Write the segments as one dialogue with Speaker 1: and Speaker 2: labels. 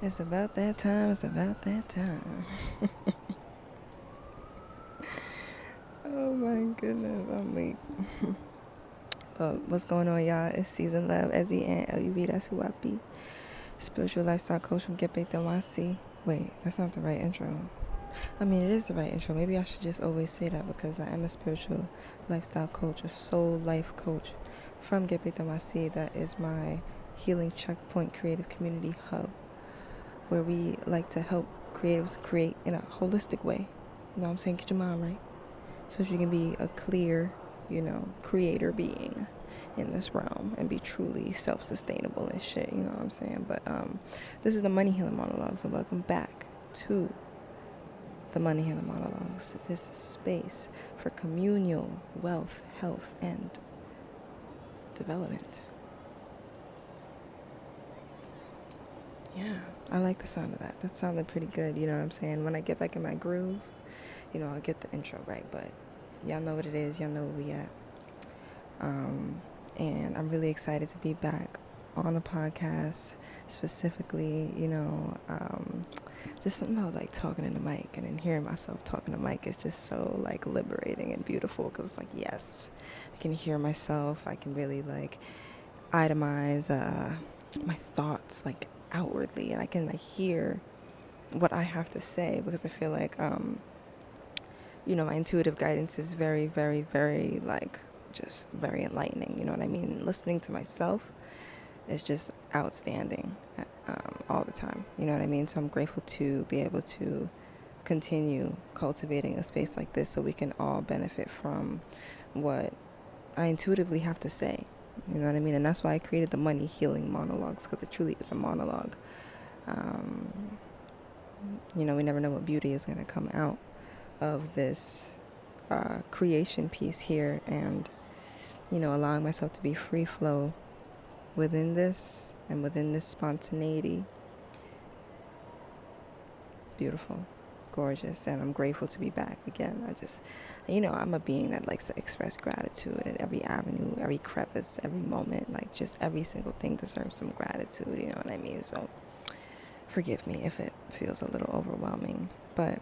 Speaker 1: It's about that time. It's about that time. Oh my goodness, I'm weak. But what's going on, y'all? It's Season Love, Ezzy, and LUV. That's who I be. Spiritual lifestyle coach from Get Baked NYC. Wait, that's not the right intro. I mean, it is the right intro. Maybe I should just always say that because I am a spiritual lifestyle coach, a soul life coach from Get Baked NYC. That is my healing checkpoint creative community hub, where we like to help creatives create in a holistic way. You know what I'm saying? Get your mind right. So that you can be a clear, creator being in this realm and be truly self-sustainable and shit, you know what I'm saying? But this is the Money Healing Monologues, and welcome back to the Money Healing Monologues. This is space for communal wealth, health, and development. Yeah, I like the sound of that. That sounded pretty good, you know what I'm saying? When I get back in my groove, I'll get the intro right, but y'all know what it is. Y'all know where we at. And I'm really excited to be back on a podcast, specifically, just something about like talking in the mic and then hearing myself talking in the mic is just so like liberating and beautiful because it's like, yes, I can hear myself. I can really like itemize my thoughts like outwardly, and I can like hear what I have to say because I feel like my intuitive guidance is very, very, very, like, just very enlightening. You know what I mean? Listening to myself is just outstanding all the time. You know what I mean? So I'm grateful to be able to continue cultivating a space like this so we can all benefit from what I intuitively have to say. You know what I mean? And that's why I created the Money Healing Monologues, because it truly is a monologue. We never know what beauty is going to come out of this creation piece here, and allowing myself to be free flow within this and within this spontaneity. Beautiful, gorgeous, and I'm grateful to be back again. I just, I'm a being that likes to express gratitude at every avenue, every crevice, every moment. Like, just every single thing deserves some gratitude, you know what I mean? So forgive me if it feels a little overwhelming, but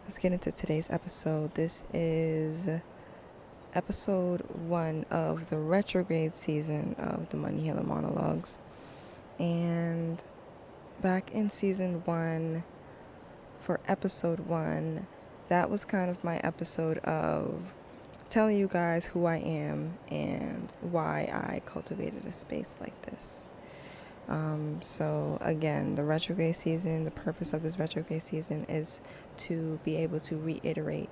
Speaker 1: let's get into today's episode. This is episode 1 of the Retrograde season of the Money Healing Monologues. And back in season 1, for episode 1, that was kind of my episode of telling you guys who I am and why I cultivated a space like this. So again, the retrograde season, the purpose of this retrograde season is to be able to reiterate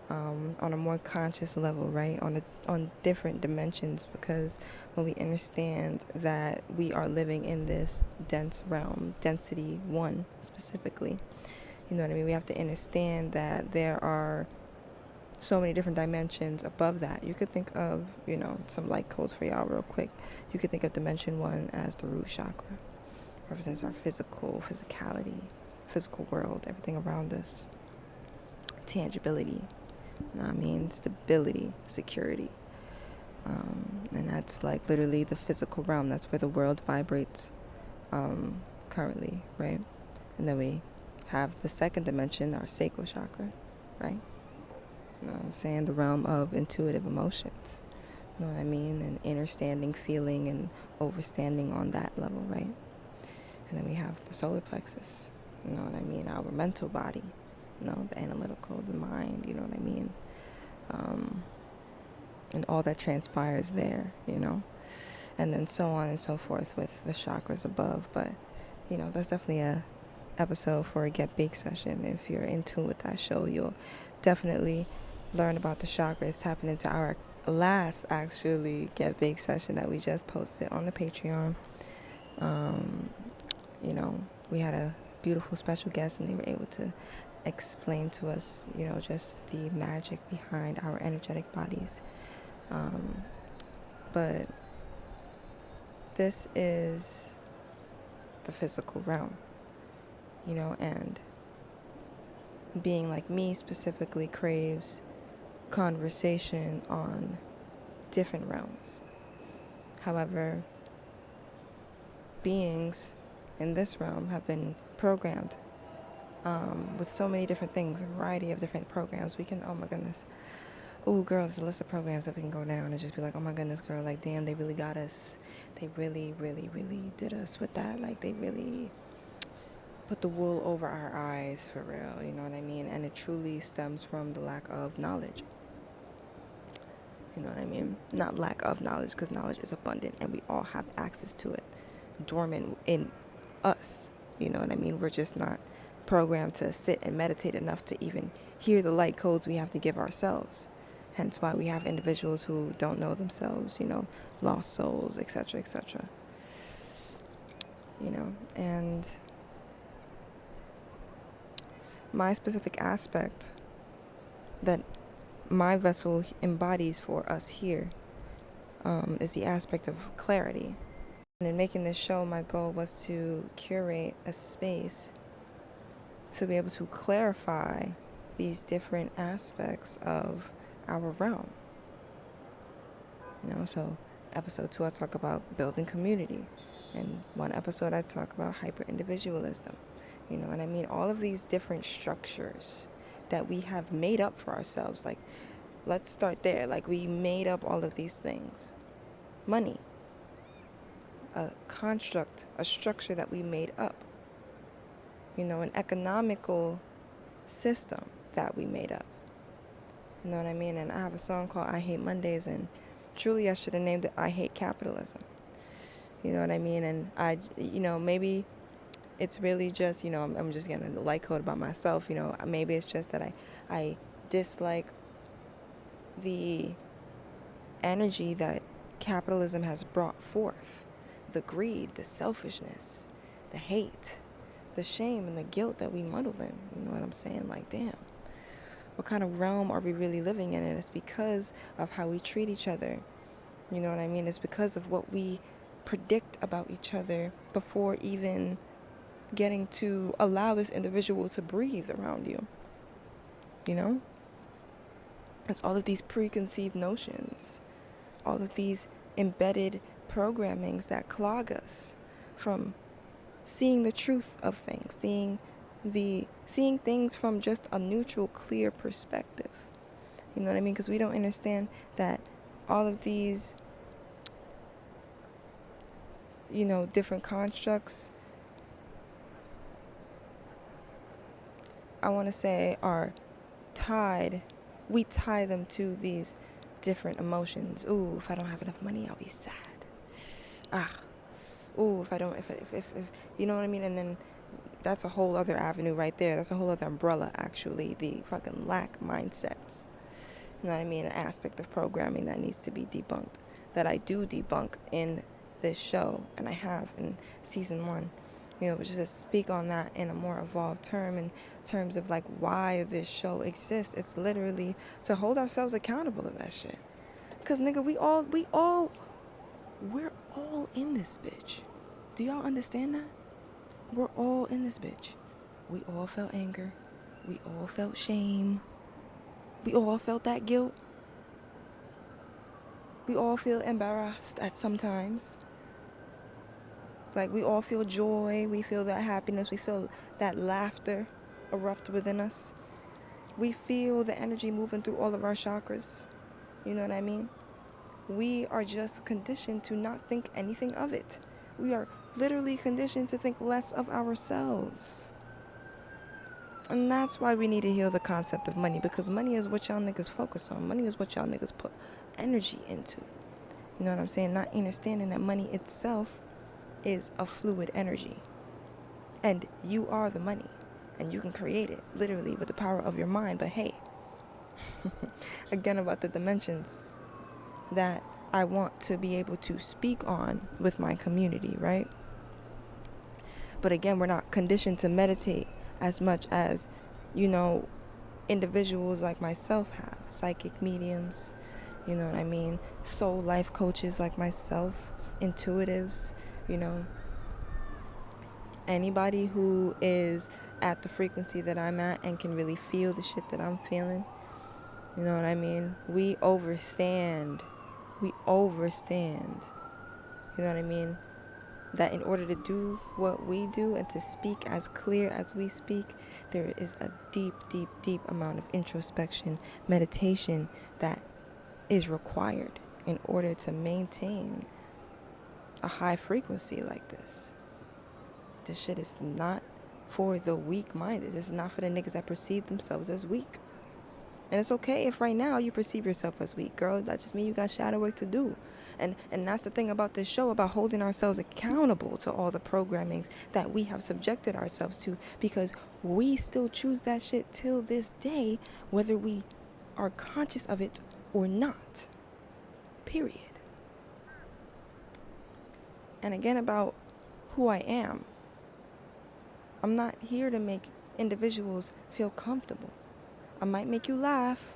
Speaker 1: on a more conscious level, right? On different dimensions, because when we understand that we are living in this dense realm, density 1 specifically, you know what I mean? We have to understand that there are so many different dimensions above that. You could think of, some light codes for y'all real quick. You could think of dimension 1 as the root chakra. Represents our physicality, physical world, everything around us. Tangibility, stability, security. And that's like literally the physical realm. That's where the world vibrates currently, right? And then we have the second dimension, our sacral chakra, right? You know what I'm saying? The realm of intuitive emotions. You know what I mean? And understanding, feeling, and overstanding on that level, right? And then we have the solar plexus. You know what I mean? Our mental body. The analytical, the mind, you know what I mean? And all that transpires there, And then so on and so forth with the chakras above. But, that's definitely a episode for a Get Big session. If you're in tune with that show, you'll definitely learn about the chakras. Tapping into our last actually Get Big session that we just posted on the Patreon. We had a beautiful special guest, and they were able to explain to us, just the magic behind our energetic bodies. But this is the physical realm, and being like me specifically craves conversation on different realms. However, beings in this realm have been programmed with so many different things, a variety of different programs. We can, oh my goodness. Oh, girl, there's a list of programs that we can go down and just be like, oh my goodness, girl, like, damn, they really got us. They really, really, really did us with that. Like, they really put the wool over our eyes, for real, you know what I mean? And it truly stems from the lack of knowledge. You know what I mean? Not lack of knowledge, because knowledge is abundant and we all have access to it, dormant in us. You know what I mean? We're just not programmed to sit and meditate enough to even hear the light codes we have to give ourselves. Hence why we have individuals who don't know themselves, you know, lost souls, etc., etc. You know, and my specific aspect that my vessel embodies for us here is the aspect of clarity. And in making this show, my goal was to curate a space to be able to clarify these different aspects of our realm. You know, so episode 2, I talk about building community. And one episode, I talk about hyper-individualism. You know what I mean? All of these different structures that we have made up for ourselves. Like, let's start there. Like, we made up all of these things. Money. A construct, a structure that we made up. You know, an economical system that we made up. You know what I mean? And I have a song called I Hate Mondays, and truly I should have named it I Hate Capitalism. You know what I mean? And I, you know, maybe it's really just, you know, I'm just getting a light code about myself. You know, maybe it's just that I dislike the energy that capitalism has brought forth. The greed, the selfishness, the hate, the shame and the guilt that we muddle in. You know what I'm saying? Like, damn, what kind of realm are we really living in? And it's because of how we treat each other. You know what I mean? It's because of what we predict about each other before even getting to allow this individual to breathe around you. You know? It's all of these preconceived notions, all of these embedded programmings that clog us from seeing the truth of things, seeing things from just a neutral, clear perspective. You know what I mean? Because we don't understand that all of these, you know, different constructs, I want to say, are tied. We tie them to these different emotions. Ooh, if I don't have enough money, I'll be sad. Ooh, if you know what I mean? And then that's a whole other avenue right there. That's a whole other umbrella, actually. The fucking lack mindsets. You know what I mean? An aspect of programming that needs to be debunked. That I do debunk in this show, and I have in season 1. You know, just to speak on that in a more evolved term, in terms of like why this show exists. It's literally to hold ourselves accountable to that shit. Cause nigga, we're all in this bitch. Do y'all understand that? We're all in this bitch. We all felt anger. We all felt shame. We all felt that guilt. We all feel embarrassed at some times. Like, we all feel joy. We feel that happiness. We feel that laughter erupt within us. We feel the energy moving through all of our chakras. You know what I mean? We are just conditioned to not think anything of it. We are literally conditioned to think less of ourselves. And that's why we need to heal the concept of money, because money is what y'all niggas focus on. Money is what y'all niggas put energy into. You know what I'm saying? Not understanding that money itself is a fluid energy. And you are the money. And you can create it, literally, with the power of your mind. But hey, again, about the dimensions that I want to be able to speak on with my community, right? But again, we're not conditioned to meditate as much as, you know, individuals like myself have. Psychic mediums, you know what I mean? Soul life coaches like myself, intuitives, you know. Anybody who is at the frequency that I'm at and can really feel the shit that I'm feeling, you know what I mean? We overstand. You know what I mean? that in order to do what we do and to speak as clear as we speak, there is a deep, deep, deep amount of introspection, meditation that is required in order to maintain a high frequency like this. This shit is not for the weak-minded. This is not for the niggas that perceive themselves as weak. And it's okay if right now you perceive yourself as weak, girl. That just means you got shadow work to do. And that's the thing about this show, about holding ourselves accountable to all the programmings that we have subjected ourselves to, because we still choose that shit till this day, whether we are conscious of it or not. Period. And again, about who I am. I'm not here to make individuals feel comfortable. I might make you laugh.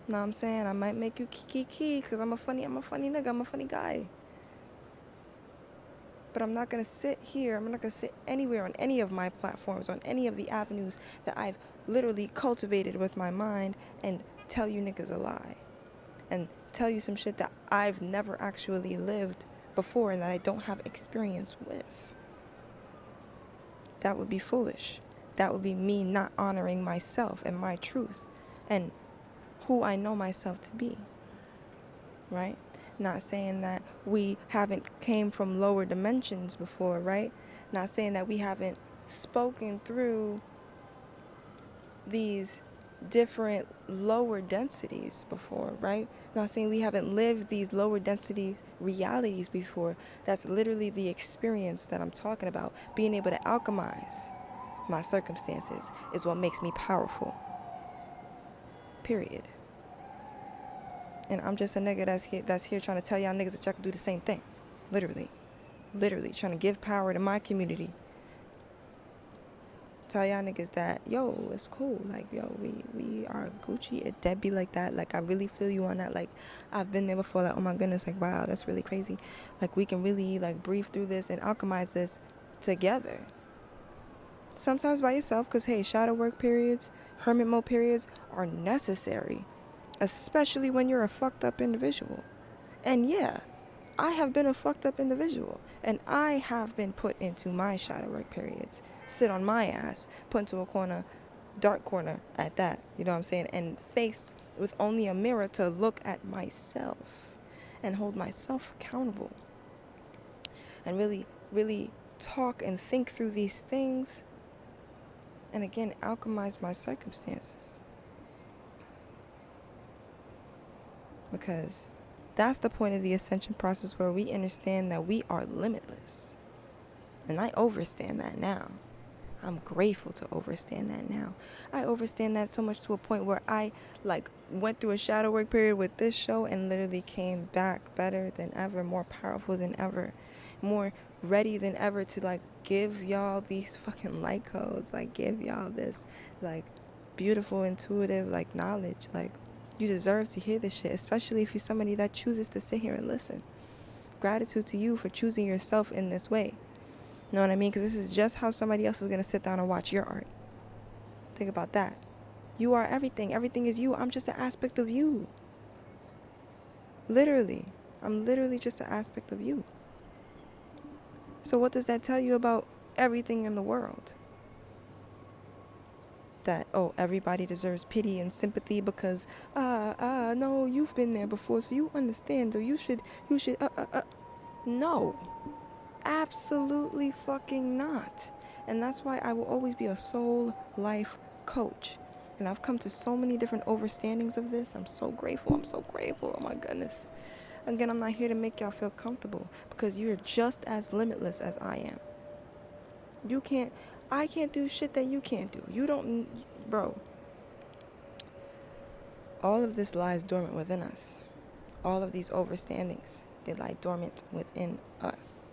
Speaker 1: Know what I'm saying? I might make you kiki because I'm a funny nigga. I'm a funny guy. But I'm not going to sit here. I'm not going to sit anywhere on any of my platforms, on any of the avenues that I've literally cultivated with my mind, and tell you niggas a lie. And tell you some shit that I've never actually lived before and that I don't have experience with. That would be foolish. That would be me not honoring myself and my truth and who I know myself to be, right? Not saying that we haven't came from lower dimensions before, right? Not saying that we haven't spoken through these different lower densities before, right? Not saying we haven't lived these lower density realities before. That's literally the experience that I'm talking about. Being able to alchemize my circumstances is what makes me powerful. Period. And I'm just a nigga that's here trying to tell y'all niggas that y'all can do the same thing. Literally trying to give power to my community. Tell y'all niggas that, yo, it's cool. Like, yo, we are Gucci. It dead be like that. Like, I really feel you on that. Like, I've been there before. Like, oh my goodness. Like, wow, that's really crazy. Like, we can really, like, breathe through this and alchemize this together. Sometimes by yourself, because, hey, shadow work periods, hermit mode periods are necessary. Especially when you're a fucked up individual. And yeah, I have been a fucked up individual. And I have been put into my shadow work periods. Sit on my ass, put into a corner, dark corner at that, you know what I'm saying? And faced with only a mirror to look at myself and hold myself accountable. And really, really talk and think through these things. And again, alchemize my circumstances. Because that's the point of the ascension process, where we understand that we are limitless. And I overstand that now. I'm grateful to overstand that now. I overstand that so much to a point where I went through a shadow work period with this show and literally came back better than ever, more powerful than ever, more ready than ever to give y'all these fucking light codes, give y'all this beautiful intuitive knowledge. You deserve to hear this shit, especially if you're somebody that chooses to sit here and listen. Gratitude to you for choosing yourself in this way. You know what I mean? Because this is just how somebody else is going to sit down and watch your art. Think about that. You are everything. Everything is you. I'm just an aspect of you. Literally. I'm literally just an aspect of you. So what does that tell you about everything in the world? That, everybody deserves pity and sympathy because, no, you've been there before, so you understand, or you should, no. Absolutely fucking not. And that's why I will always be a soul life coach. And I've come to so many different overstandings of this. I'm so grateful. Oh my goodness. Again, I'm not here to make y'all feel comfortable, because you're just as limitless as I am. I can't do shit that you can't do. You don't, bro. All of this lies dormant within us. All of these overstandings, they lie dormant within us.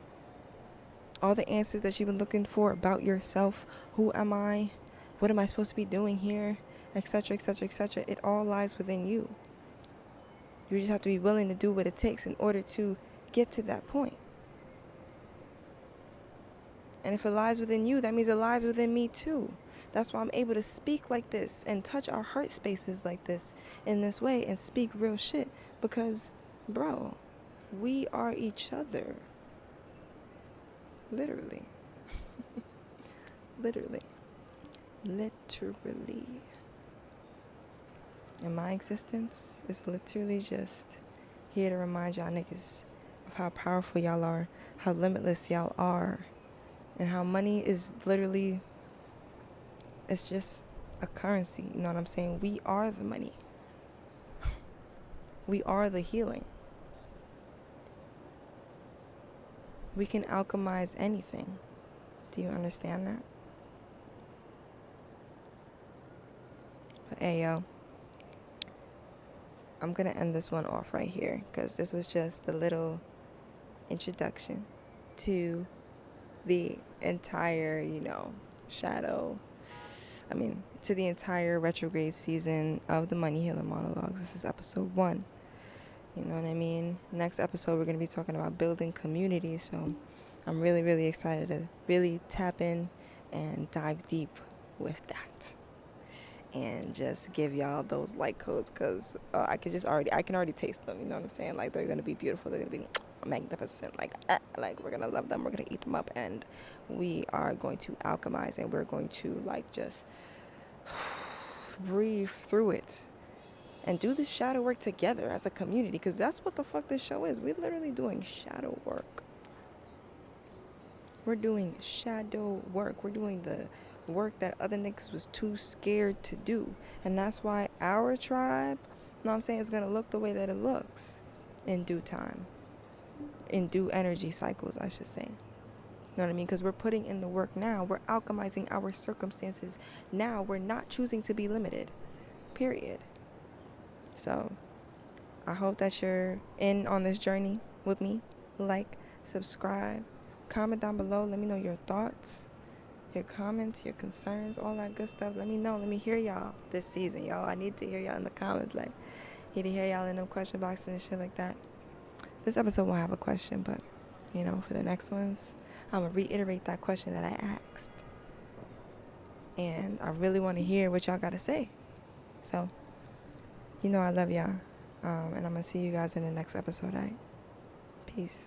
Speaker 1: All the answers that you've been looking for about yourself, who am I, what am I supposed to be doing here, etc., etc., etc., it all lies within you. You just have to be willing to do what it takes in order to get to that point. And if it lies within you, that means it lies within me too. That's why I'm able to speak like this and touch our heart spaces like this, in this way, and speak real shit. Because, bro, we are each other. Literally. Literally. Literally. And my existence is literally just here to remind y'all niggas of how powerful y'all are, how limitless y'all are, and how money is literally, it's just a currency. You know what I'm saying? We are the money. We are the healing. We can alchemize anything. Do you understand that? But hey, yo, I'm going to end this one off right here because this was just the little introduction to the entire, to the entire retrograde season of the Money Healing Monologues. This is episode 1. You know what I mean? Next episode, we're going to be talking about building community. So I'm really, really excited to really tap in and dive deep with that. And just give y'all those like codes because I can already taste them. You know what I'm saying? Like, they're going to be beautiful. They're going to be magnificent. Like we're going to love them. We're going to eat them up. And we are going to alchemize and we're going to just breathe through it and do this shadow work together as a community, because that's what the fuck this show is. We're literally doing shadow work. We're doing shadow work. We're doing the work that other niggas was too scared to do. And that's why our tribe, you know what I'm saying, is going to look the way that it looks in due time. In due energy cycles, I should say. You know what I mean? Because we're putting in the work now. We're alchemizing our circumstances now. We're not choosing to be limited. Period. So I hope that you're in on this journey with me. Like, subscribe, comment down below. Let me know your thoughts, your comments, your concerns, all that good stuff. Let me know. Let me hear y'all this season, y'all. I need to hear y'all in the comments. Like, need to hear y'all in them question boxes and shit like that. This episode won't have a question, but, for the next ones, I'm going to reiterate that question that I asked. And I really want to hear what y'all got to say. So, I love y'all. And I'm going to see you guys in the next episode, all right? Peace.